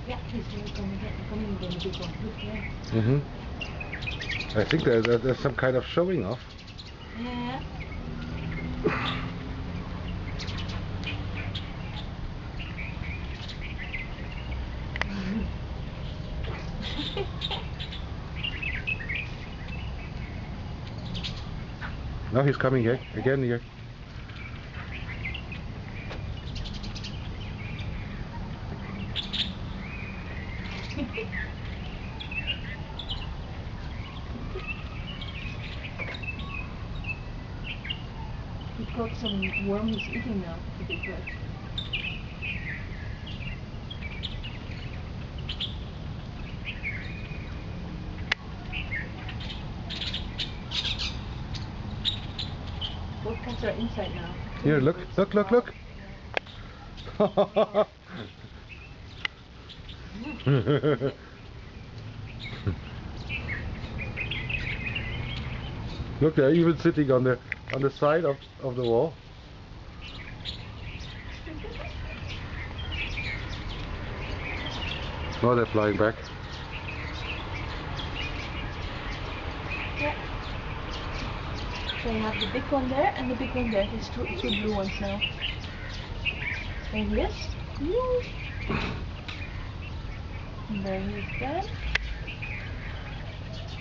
Yeah, he's coming again, the big one. Look there. I think there's some kind of showing off. Yeah. Now he's coming here again here. He caught some worm he's eating now, the big bird. Both cats are inside now. Here, look, look, look, look. Look, they're even sitting on the side of the wall. Now they're flying back. Yeah. So you have the big one there and the big one there. There's two blue ones now. There he is. And there he is again.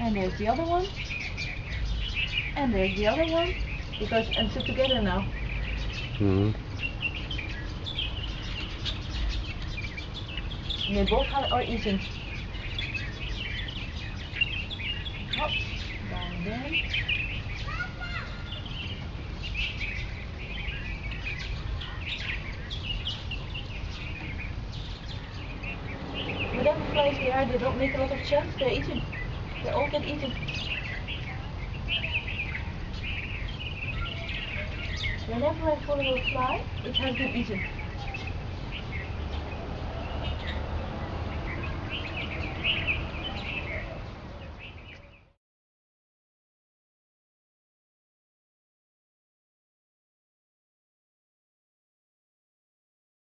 And there's the other one. And there's the other one. Because and sit together now. And they both are eating. Up, down there. Whatever flies they are, they don't make a lot of chance, they're eating. They all get eaten. Whenever I follow a fly, it has been eaten.